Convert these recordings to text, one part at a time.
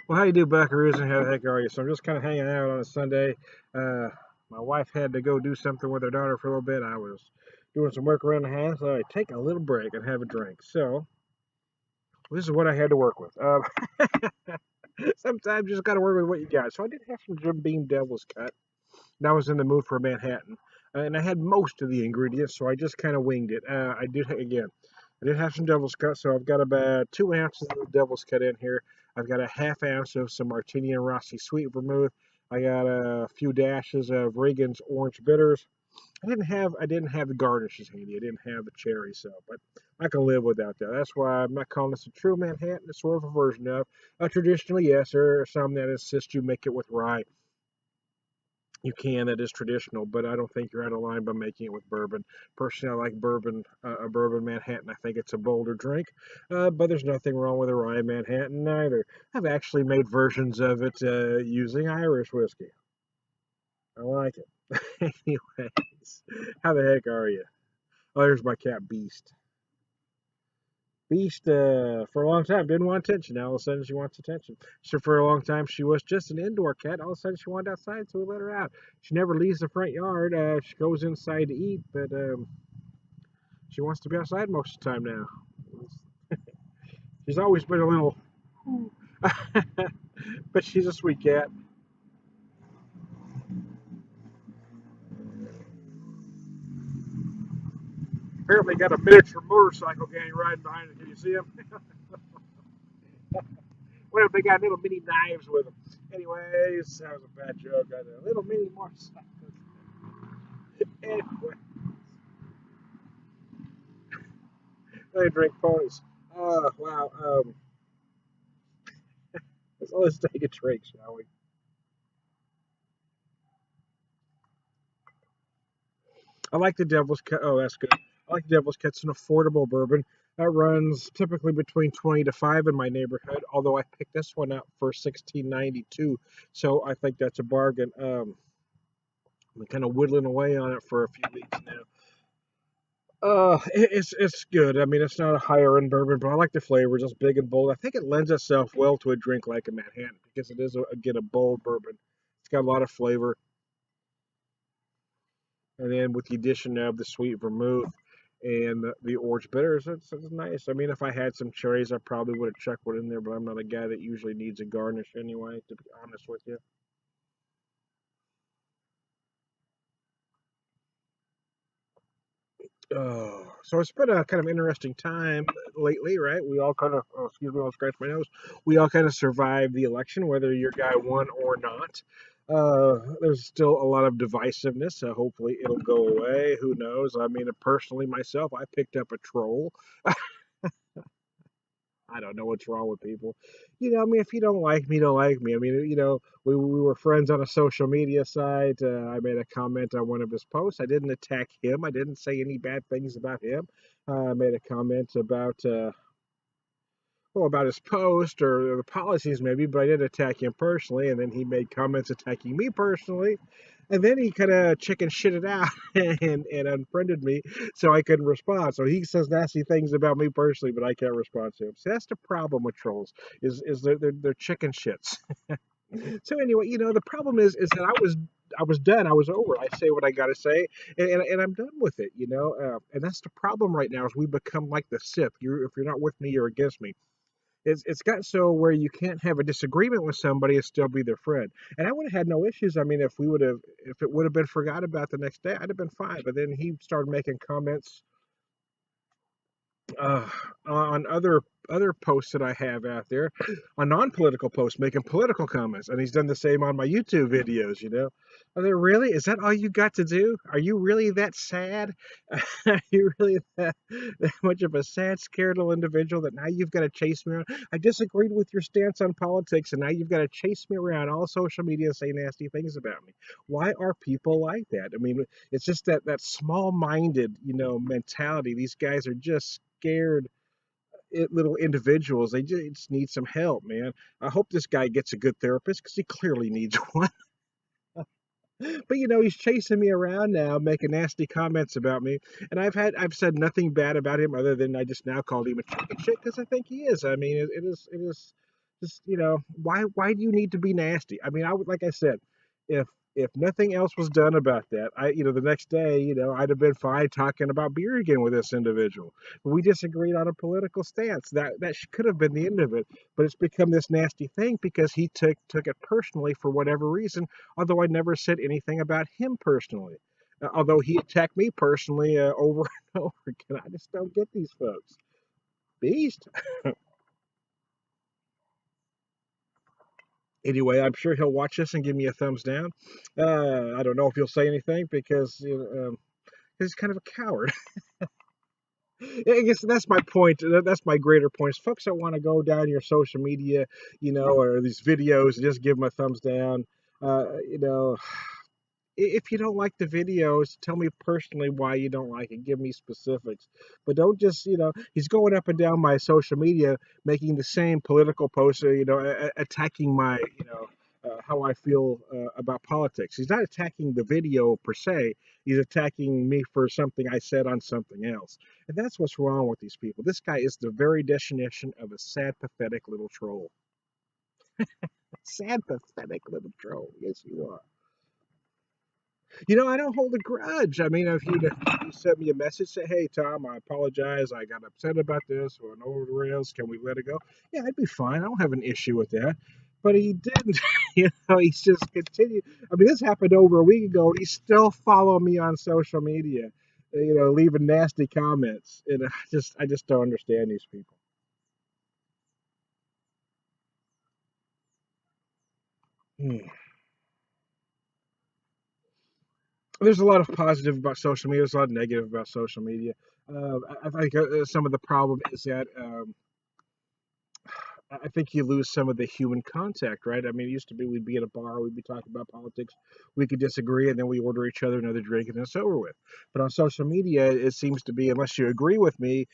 Well, how you do, Buckaroos, and how the heck are you? So I'm just kind of hanging out on a Sunday. Uh, my wife had to go do something with her daughter for a little bit. I was doing some work around the house, so I take a little break and have a drink. So this is what I had to work with. Sometimes you just got to work with what you got. So I did have some Jim Beam Devil's Cut, and I was in the mood for a Manhattan, and I had most of the ingredients, so I just kind of winged it. I did have some Devil's Cut, so I've got about 2 ounces of the Devil's Cut in here. I've got a half ounce of some Martini and Rossi Sweet Vermouth. I got a few dashes of Reagan's Orange Bitters. I didn't have the garnishes handy. I didn't have the cherry, so but I can live without that. That's why I'm not calling this a true Manhattan. It's sort of a version of. Traditionally, yes, there are some that insist you make it with rye. You can, that is traditional, but I don't think you're out of line by making it with bourbon. Personally, I like bourbon, a bourbon Manhattan. I think it's a bolder drink, but there's nothing wrong with a rye Manhattan either. I've actually made versions of it using Irish whiskey. I like it. Anyways, how the heck are you? Oh, there's my cat Beast. Beast, for a long time, didn't want attention. Now all of a sudden she wants attention. So for a long time she was just an indoor cat. All of a sudden she wanted outside, so we let her out. She never leaves the front yard. She goes inside to eat, but she wants to be outside most of the time now. She's always been a little, but she's a sweet cat. Apparently got a miniature motorcycle gang riding behind her. Can you see him? What if they got little mini knives with them? Anyways, that was a bad joke. I know. Little mini motorcycles. Anyway, they drink ponies. Wow. Let's take a drink, shall we? I like the Devil's Cut. Oh, that's good. I like the Devil's Cut. It's an affordable bourbon that runs typically between 20 to 5 in my neighborhood. Although I picked this one up for 16.92, so I think that's a bargain. I'm kind of whittling away on it for a few weeks now. It's good. I mean, it's not a higher end bourbon, but I like the flavors. It's big and bold. I think it lends itself well to a drink like a Manhattan because it is again a bold bourbon. It's got a lot of flavor, and then with the addition of the sweet vermouth and the orange bitters, it's nice. I mean, if I had some cherries, I probably would have chucked one in there, but I'm not a guy that usually needs a garnish anyway. To be honest with you. So it's been a kind of interesting time lately, right? We all kind of, oh, excuse me, I'll scratch my nose. We all kind of survived the election, whether your guy won or not. There's still a lot of divisiveness. Hopefully, it'll go away. Who knows? I mean, personally, myself, I picked up a troll. I don't know what's wrong with people. I mean, if you don't like me, don't like me. I mean, we were friends on a social media site. I made a comment on one of his posts. I didn't attack him. I didn't say any bad things about him. I made a comment about, well, about his post or the policies maybe, but I didn't attack him personally. And then he made comments attacking me personally. And then he kind of chicken shitted out and unfriended me so I couldn't respond. So he says nasty things about me personally, but I can't respond to him. So that's the problem with trolls is they're chicken shits. So anyway, the problem is that I was done. I was over. I say what I got to say, and I'm done with it. And that's the problem right now is we become like the Sith. If you're not with me, you're against me. It's gotten so where you can't have a disagreement with somebody and still be their friend. And I would have had no issues. I mean, if it would have been forgot about the next day, I'd have been fine. But then he started making comments uh, on other posts that I have out there, on non-political posts, making political comments, and he's done the same on my YouTube videos. Are there really? Is that all you got to do? Are you really that sad? Are you really that much of a sad, scared little individual that now you've got to chase me around? I disagreed with your stance on politics, and now you've got to chase me around all social media and say nasty things about me. Why are people like that? I mean, it's just that small-minded, mentality. These guys are just scared little individuals. They just need some help, man. I hope this guy gets a good therapist because he clearly needs one. But he's chasing me around now, making nasty comments about me, and I've said nothing bad about him other than I just now called him a chicken shit because I think he is. I mean, it is. Just, why do you need to be nasty? I mean, like I said, if nothing else was done about that, the next day, I'd have been fine talking about beer again with this individual. We disagreed on a political stance. That could have been the end of it, but it's become this nasty thing because he took it personally for whatever reason. Although I never said anything about him personally. Although he attacked me personally over and over again. I just don't get these folks. Beast. Anyway, I'm sure he'll watch this and give me a thumbs down. I don't know if he'll say anything because he's kind of a coward. I guess that's my point. That's my greater point. Is folks that want to go down your social media, or these videos, and just give them a thumbs down. You know, if you don't like the videos, tell me personally why you don't like it. Give me specifics. But don't just, he's going up and down my social media making the same political posts, attacking my, how I feel about politics. He's not attacking the video per se. He's attacking me for something I said on something else. And that's what's wrong with these people. This guy is the very definition of a sad, pathetic little troll. Sad, pathetic little troll. Yes, you are. I don't hold a grudge. I mean, if he sent me a message, say, "Hey, Tom, I apologize. I got upset about this. Went over the rails. Can we let it go?" Yeah, I'd be fine. I don't have an issue with that. But he didn't. He's just continued. I mean, this happened over a week ago, and he's still following me on social media. Leaving nasty comments, and I just don't understand these people. Hmm. There's a lot of positive about social media. There's a lot of negative about social media. I think some of the problem is that I think you lose some of the human contact, right? I mean, it used to be we'd be at a bar, we'd be talking about politics, we could disagree, and then we order each other another drink, and it's over with. But on social media, it seems to be unless you agree with me,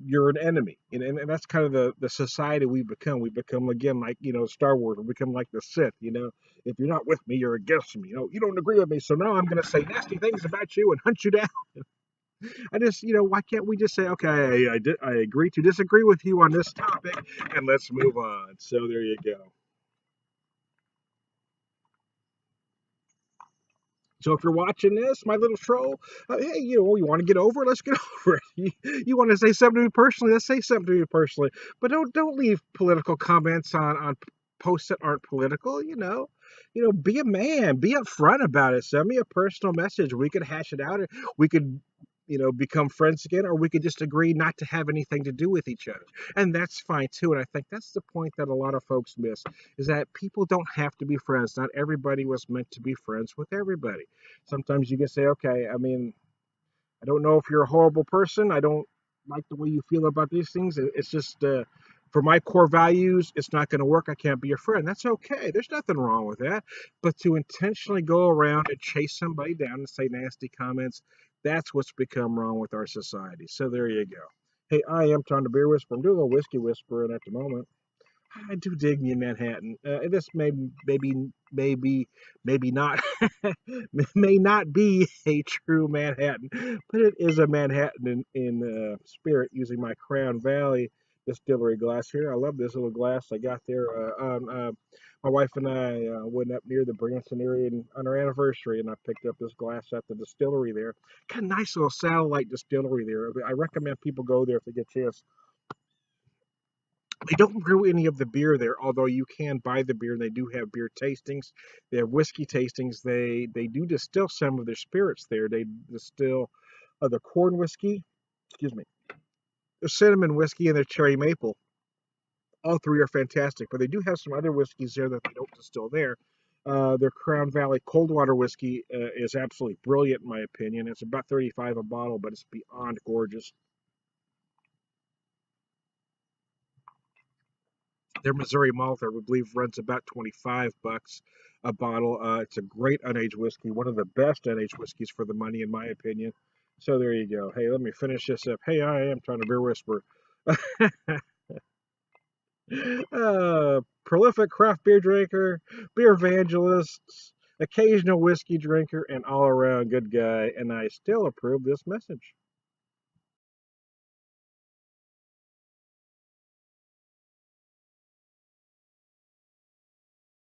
you're an enemy, and that's kind of the society we become. We become again like Star Wars. We become like the Sith. If you're not with me, you're against me. You don't agree with me, so now I'm going to say nasty things about you and hunt you down. I just, why can't we just say, okay, I agree to disagree with you on this topic, and let's move on. So there you go. So if you're watching this, my little troll, hey, you want to get over it? Let's get over it. You want to say something to me personally? Let's say something to me personally. But don't leave political comments on posts that aren't political. Be a man. Be upfront about it. Send me a personal message. We could hash it out. We could become friends again, or we could just agree not to have anything to do with each other. And that's fine too. And I think that's the point that a lot of folks miss is that people don't have to be friends. Not everybody was meant to be friends with everybody. Sometimes you can say, okay, I mean, I don't know if you're a horrible person. I don't like the way you feel about these things. It's just for my core values, it's not going to work. I can't be your friend. That's okay. There's nothing wrong with that. But to intentionally go around and chase somebody down and say nasty comments, that's what's become wrong with our society. So there you go. Hey, I am Tom the Beer Whisperer. I'm doing a little whiskey whispering at the moment. I do dig me in Manhattan. This maybe not may not be a true Manhattan, but it is a Manhattan in spirit using my Crown Valley distillery glass here. I love this little glass I got there. My wife and I went up near the Branson area on our anniversary, and I picked up this glass at the distillery there. Got a nice little satellite distillery there. I recommend people go there if they get a chance. They don't brew any of the beer there, although you can buy the beer. They do have beer tastings. They have whiskey tastings. They do distill some of their spirits there. They distill the corn whiskey, excuse me, their cinnamon whiskey, and their cherry maple. All three are fantastic, but they do have some other whiskeys there that they don't distill there. Their Crown Valley Coldwater whiskey is absolutely brilliant, in my opinion. It's about 35 a bottle, but it's beyond gorgeous. Their Missouri malt, I believe, runs about 25 bucks a bottle. It's a great unaged whiskey, one of the best unaged whiskeys for the money, in my opinion. So there you go. Hey, let me finish this up. Hey, I am trying to beer whisper. Prolific craft beer drinker, beer evangelist, occasional whiskey drinker, and all around good guy. And I still approve this message.